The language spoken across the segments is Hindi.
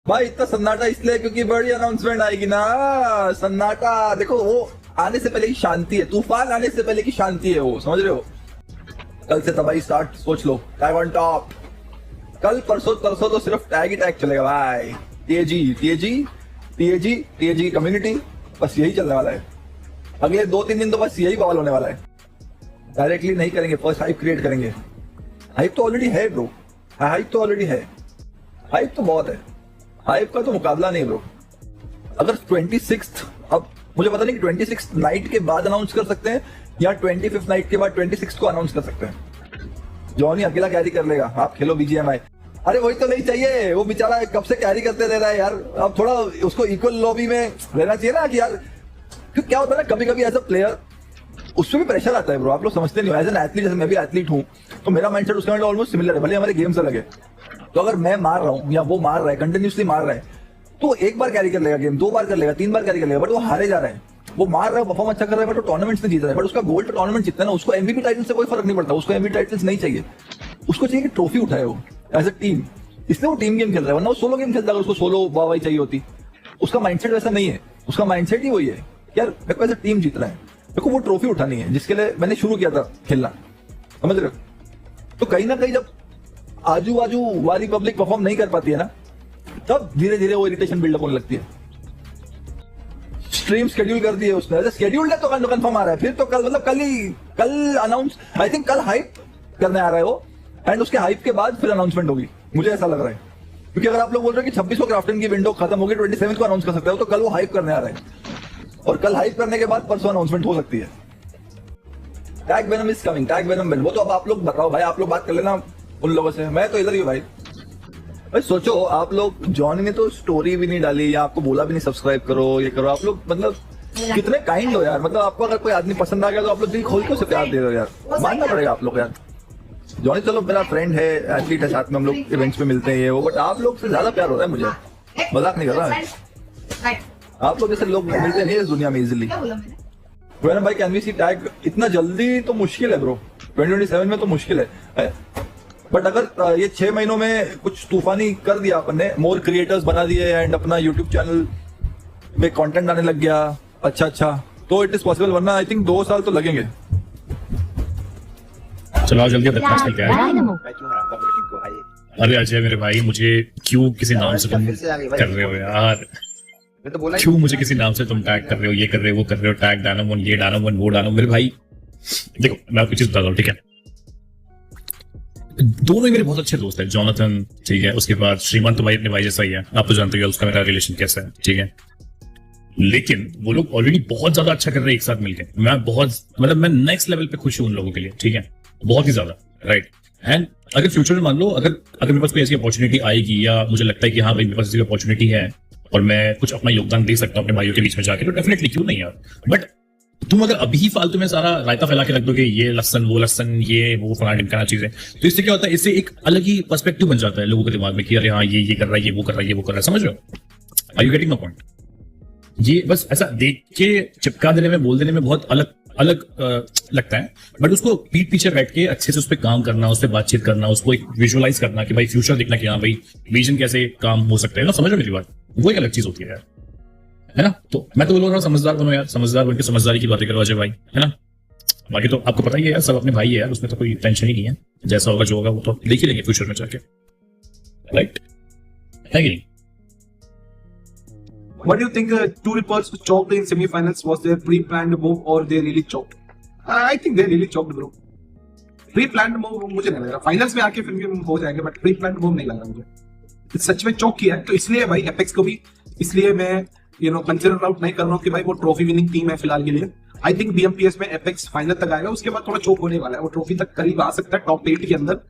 भाई इतना सन्नाटा इसलिए क्योंकि बड़ी अनाउंसमेंट आएगी ना। सन्नाटा देखो, वो आने से पहले की शांति है, तूफान आने से पहले की शांति है वो, समझ रहे हो। कल से तबाही स्टार्ट, सोच लो, टैग ऑन टॉप। कल परसों तरसों तो सिर्फ टैग ही टैग चलेगा भाई। टीएजी कम्युनिटी, बस यही चलने वाला है। अगले 2-3 दिन तो बस यही बवाल होने वाला है। डायरेक्टली नहीं करेंगे, फर्स्ट हाइप क्रिएट करेंगे। हाइप तो ऑलरेडी है ब्रो, हाइप तो ऑलरेडी है, हाइप तो बहुत है, हाइप का तो मुकाबला नहीं ब्रो। अगर 26th, अब मुझे पता नहीं कि 26th नाइट के बाद अनाउंस कर सकते हैं या 25th नाइट के बाद 26th को अनाउंस कर सकते हैं। जॉनी अकेला कैरी कर लेगा, आप खेलो बीजीएमआई। अरे वही तो नहीं चाहिए, वो बेचारा कब से कैरी करते रह रहा है यार। अब थोड़ा उसको इक्वल लॉबी में रहना चाहिए ना कि यार, क्योंकि क्या होता है ना, कभी कभी एज अ प्लेयर उसमें भी प्रेशर आता है ब्रो। आप लोग समझते नहीं हो, एज एन एथलीट, जैसे मैं भी एथलीट हूँ तो मेरा माइंडसेट उसके अंदर ऑलमोस्ट सिमिलर है, भले हमारे गेम्स अलग है। तो अगर मैं मार रहा हूँ या वो मार रहा है, कंटिन्यूसली मार रहा है, तो एक बार कैरी कर लेगा गेम, 2 बार कर लेगा, 3 बार कैरी कर लेगा, बट वो हारे जा रहा है। वो मार रहा है, परफॉर्म अच्छा कर रहा है, बट वो टूर्नामेंट्स में जीत रहा है, बट उसका गोल तो टूर्नामेंट जीतना है ना। उसको एमवीपी टाइटल से कोई फर्क नहीं पड़ता, उसको एमवीपी टाइटल्स नहीं चाहिए, उसको चाहिए कि ट्रॉफी उठाए वो एज अ टीम। इसलिए वो टीम गेम खेल रहा है, वरना वो सोलो गेम खेलता है, उसको सोलो वाहवाही चाहिए होती। उसका माइंडसेट वैसा नहीं है, उसका माइंडसेट ही वही है यार, मेरे को एज अ टीम जीतना है, मेरे को वो ट्रॉफी उठानी है जिसके लिए मैंने शुरू किया था खेलना, समझ रहे हो। तो कहीं ना कहीं जब आजू बाजू वाली पब्लिक परफॉर्म नहीं कर पाती है ना, तब धीरे धीरे वो इरिटेशन बिल्डअप होने लगती है। स्ट्रीम शेड्यूल कर दी है उसने, शेड्यूल्ड है तो कल कंफर्म आ रहा है, फिर तो कल, मतलब कल अनाउंस, आई थिंक कल हाइप करने आ रहा है वो, एंड उसके हाइप के बाद फिर अनाउंसमेंट होगी, मुझे ऐसा लग रहा है। क्योंकि अगर आप लोग बोल रहे हो कि 26 को क्राफ्टन की विंडो खत्म होगी, 27 को अनाउंस कर सकते हो, तो कल वो हाइप करने आ रहा है, और कल हाइप करने के बाद परसों अनाउंसमेंट हो सकती है। Tag venom is coming, tag venom, वो तो अब आप लोग बताओ भाई, आप लोग बात कर लेना उन लोगों से, मैं तो इधर ही हूँ भाई। भाई सोचो, आप लोग, जॉनी ने तो स्टोरी भी नहीं डाली या आपको बोला भी नहीं सब्सक्राइब करो, ये करो, आप लोग मतलब कितने काइंड हो यार। मतलब आपको अगर कोई आदमी पसंद आ गया तो आप लोग दिल खोल के उसे प्यार दे रहे हो यार, मानना पड़ेगा आप लोग यार। जॉनी चलो मेरा फ्रेंड है, एथलीट है, साथ में हम लोग इवेंट्स में मिलते हैं ये वो, बट आप लोग से ज्यादा प्यार हो रहा है मुझे, मजाक नहीं कर रहा है। आप लोग जैसे लोग मिलते नहीं इस दुनिया में इजिली। भाई कैन वी सी टैग इतना जल्दी तो मुश्किल है ब्रो, 2027 में तो मुश्किल है। बट अगर ये 6 महीनों में कुछ तूफानी कर दिया अपन ने, मोर क्रिएटर्स बना दिए एंड अपना यूट्यूब चैनल में कंटेंट आने लग गया अच्छा, तो इट इज पॉसिबल, वरना आई थिंक 2 साल तो लगेंगे। चलो आओ जल्दी बदमाश करके आए। अरे अजय मेरे भाई, मुझे क्यों किसी नाम से तुम कर रहे हो यार, क्यों मुझे किसी नाम से तुम टैग कर रहे हो, ये कर रहे हो, वो कर रहे हो, टैग डायनामोन, ये डायनामोन, वो डायनामोन। मेरे भाई देखो, मैं आपको चीज बताता हूँ, ठीक है। दोनों ही मेरे बहुत अच्छे दोस्त हैं, जोनाथन, ठीक है, उसके बाद श्रीमंत भाई अपने भाई जैसा ही है, आप तो जानते हो उसका मेरा रिलेशन कैसा है, ठीक है। लेकिन वो लोग ऑलरेडी बहुत ज्यादा अच्छा कर रहे हैं एक साथ मिलकर, मैं बहुत, मतलब मैं नेक्स्ट लेवल पे खुश हूँ उन लोगों के लिए, ठीक है, बहुत ही ज्यादा, राइट। एंड अगर फ्यूचर में मान लो, अगर मेरे पास कोई ऐसी अपॉर्चुनिटी आएगी, या मुझे लगता है कि हाँ भाई मेरे पास ऐसी अपॉर्चुनिटी है और मैं कुछ अपना योगदान दे सकता हूँ अपने भाइयों के बीच में जाके, तो डेफिनेटली क्यों नहीं यार। बट तुम अगर अभी फालतू में सारा रायता फैला के रख दोगे, ये लहसन वो लहसन, ये वो फलाना ढिमकाना चीजें, तो इससे क्या होता है, इससे एक अलग ही पर्सपेक्टिव बन जाता है लोगों के दिमाग में कि अरे हाँ ये कर रहा है, ये वो कर रहा है, ये वो कर रहा है, समझ रहे हो। Are you getting my point. ये बस ऐसा देख के चिपका देने में, बोल देने में बहुत अलग लगता है, बट उसको पीठ पीछे बैठ के अच्छे से उस पर काम करना, उस पर बातचीत करना, उसको एक विजुअलाइज करना कि भाई फ्यूचर देखना कि हाँ भाई विजन कैसे काम हो सकता है ना, समझ रहे हो मेरी बात, वो एक अलग चीज होती है यार, है ना। तो मैं तो बोल रहा हूँ समझदार बनो यार, समझदार बन के समझदारी की बातें करो अजय भाई, है ना। बाकी तो आपको पता ही है यार, सब अपने भाई है यार, उसमें तो कोई टेंशन ही नहीं है, जैसा होगा जो होगा वो तो देख ही लेंगे फ्यूचर में जाके, राइट है कि नहीं। What do you think two reports choked in semi-finals? Was their pre-planned move or they really choked? I think they really choked, bro. Pre-planned move मुझे नहीं लग रहा, फाइनल्स में आके फिर भी हो जाएंगे, बट pre-planned move नहीं लग रहा मुझे। सच में चौक किया है, तो इसलिए भाई एपेक्स को भी, इसलिए मैं कंसिडर आउट नहीं कर रहा हूँ कि भाई वो ट्रॉफी विनिंग टीम है फिलहाल के लिए। आई थिंक BMPS में एपेक्स फाइनल तक आएगा, उसके बाद थोड़ा चोक होने वाला है, वो ट्रॉफी तक करीब आ सकता है टॉप 8 के अंदर,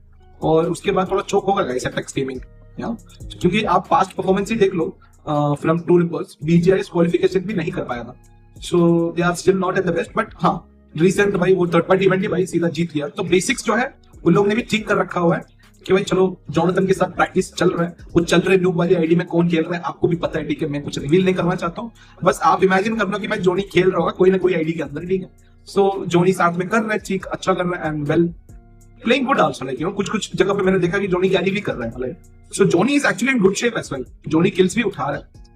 और उसके बाद थोड़ा चोक होगा गाइस एपेक्स गेमिंग, क्योंकि आप पास्ट परफॉर्मेंस ही देख लो from two reports, BGIS qualification भी नहीं कर पाया था, so they are still not at the best. But हाँ, रिसेंट भाई वो थर्ड पार्टी इवेंट ही भाई सीधा जीत लिया, तो बेसिक्स जो है उन लोगों ने भी ठीक कर रखा हुआ है कि भाई चलो जोनाथन के साथ प्रैक्टिस चल रहा है, वो चल रहे नूब वाली आईडी में कौन खेल रहा है आपको भी पता है, ठीक है, मैं कुछ रिवील नहीं करना चाहता हूँ, बस आप इमेजिन करना कि भाई जोनी खेल रहा होगा कोई ना कोई आईडी के अंदर, ठीक है। सो जोनी साथ में कर रहा है, ठीक, अच्छा कर रहा है, and while playing good also, like कुछ जगह पे मैंने देखा कि जोनी कैरी भी कर रहा है, so Jony is actually in good shape as well, Jony kills भी उठा रहा है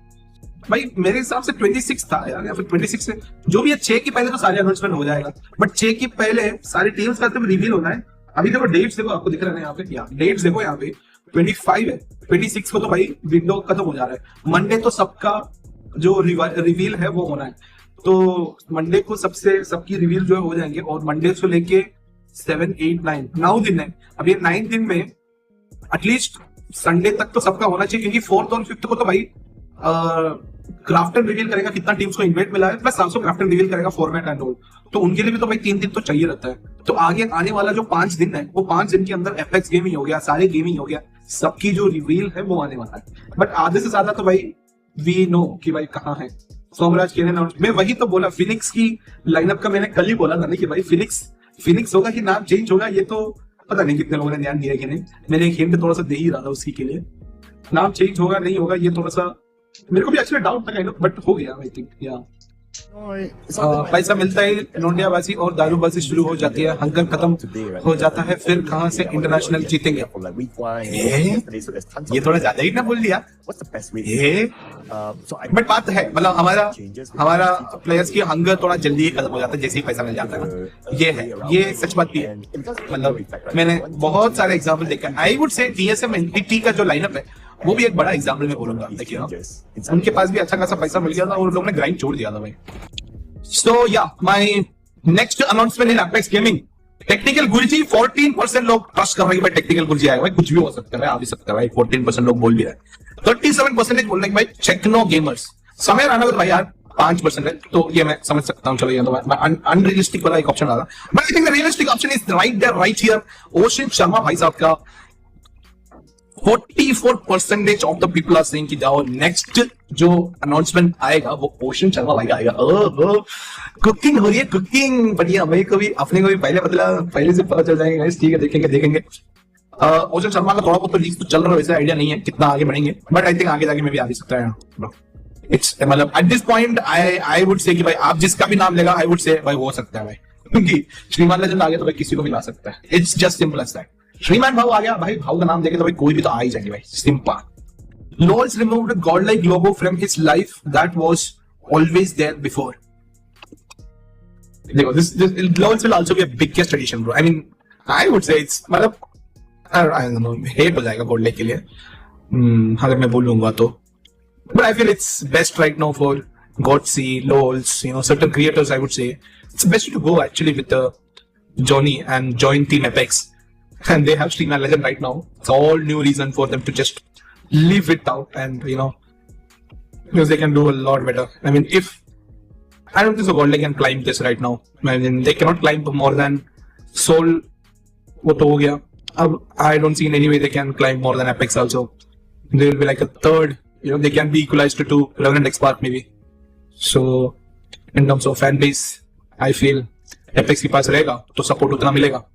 भाई। मेरे हिसाब से 26 था यार, या फिर 26 से जो भी है 6 के पहले तो सारे अनाउंसमेंट हो जाएगा, बट 6 के पहले सारी टीम्स का तब रिवील होना है। अभी देखो डेट्स देखो, आपको दिख रहा है यहाँ पे, क्या डेट्स देखो यहाँ पे 25 है, 26 को तो भाई विंडो खत्म हो जा रहा है। मंडे तो सबका जो रिवील है वो होना है, तो मंडे को सबकी रिवील जो है हो जाएंगे, और मंडे से लेके 7, 8, 9 9 दिन है। अब ये 9 दिन में एटलीस्ट संडे तक तो सबका होना चाहिए, क्योंकि 4th और 5th को तो भाई क्राफ्टन रिवील करेगा कितना टीम्स को इन्वाइट मिला है, प्लस सामसो क्राफ्टन रिवील करेगा फॉर्मेट एंड ऑल, तो उनके लिए भी तो भाई 3 दिन तो चाहिए रहता है। तो आगे आने वाला जो 5 दिन है, वो 5 दिन के अंदर एपेक्स गेमिंग हो गया, सारे गेमिंग हो गया, सबकी जो रिवील है वो आने वाला है। बट आधे से ज्यादा तो भाई वी नो कि भाई कहाँ है सोमराज के। मैं वही तो बोला, फिनिक्स की लाइनअप का मैंने कल ही बोला था नहीं कि भाई फिनिक्स होगा कि नाम चेंज होगा, ये तो पता नहीं कितने लोगों ने ध्यान दिया कि नहीं। मैंने एक हिंट थोड़ा सा दे ही रहा था उसकी के लिए, नाम चेंज होगा नहीं होगा ये थोड़ा सा मेरे को भी एक्चुअली डाउट था, बट हो गया आई थिंक। या पैसा मिलता है, नोंडियाबाजी और दारूबाजी शुरू हो जाती है, हंगर खत्म हो जाता है, फिर कहां से इंटरनेशनल जीतेंगे। ये थोड़ा ज्यादा ही ना बोल दिया ये, बट बात है मतलब हमारा प्लेयर्स की हंगर थोड़ा जल्दी ही खत्म हो जाता है जैसे ही पैसा मिल जाता है। ये है, ये सच बात भी है। मतलब मैंने बहुत सारे एग्जाम्पल देखा है। I would say TSM entity का जो लाइनअप है वो भी एक बड़ा एग्जाम्पल मैं बोलूंगा। देखिए उनके पास भी अच्छा खासा पैसा मिल गया था और उन लोगों ने ग्राइंड छोड़ दिया था भाई। So yeah my next announcement in Apex gaming, Technical Guruji. 14% लोग ट्रस्ट कर रहे हैं भाई टेक्निकल गुरुजी आएगा, भाई कुछ भी हो सकता है, आ भी सकता है भाई। 14% लोग बोल भी रहे हैं, 37% बोल रहे हैं भाई टेक्नो गेमर्स। समय आना भाई यार 5% है, तो ये मैं समझ सकता हूँ। चलो ये तो अनरियलिस्टिक वाला एक ऑप्शन आ रहा, but I think the realistic option is right there right here. Oshan Sharma भाई साहब का 44% of the people are saying कि जाओ नेक्स्ट जो अनाउंसमेंट आएगा वो ओशन शर्मा भाई का आएगा। कुकिंग हो रही है, कुकिंग बढ़िया भाई। को भी अपने को भी पहले से पता चल जाएगा, ठीक है देखेंगे। ओशन शर्मा का थोड़ा बहुत तो लीक तो चल रहा है, वैसे आइडिया नहीं है कितना आगे बढ़ेंगे, बट आई थिंक आगे जाके में भी आ भी सकता है। इट्स मतलब at this point I would say कि भाई आप जिसका भी नाम लेगा आई वुड से भाई हो सकता है भाई, क्योंकि श्रीमान लेजेंड आ गया तो भाई किसी को भी ला सकता है। It's just simple as that. श्रीमान भाव आ गया भाई, भाव का नाम देके तो भाई कोई भी तो आ ही जाएंगे भाई, simple. LoL's removed a godlike logo from his life that was always there before. देखो this LoL's will also be a biggest addition bro. I mean I would say it's मतलब I don't know, hate हो जाएगा godlike के लिए अगर मैं बोलूंगा तो, but I feel it's best right now for Godsey, LoL's, you know, certain creators. I would say it's best to go actually with Johnny and join Team Apex. And they have Streamline Legend right now. It's all new reason for them to just leave it out, and you know, because they can do a lot better. I mean, if I don't think so, Godlike can climb this right now. I mean, they cannot climb more than Soul. What to ho gaya? I don't see in any way they can climb more than Apex. Also, they will be like a third. You know, they can be equalized to Revenant X Spark maybe. So, in terms of fan base, I feel Apex के पास रहेगा तो support उतना मिलेगा.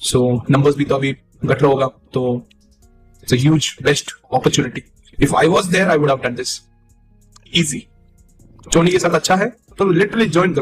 So numbers भी तो अभी घट रहा होगा, तो it's a huge best opportunity. If I was there, I would have done this easy. जोनी के साथ अच्छा है तो literally join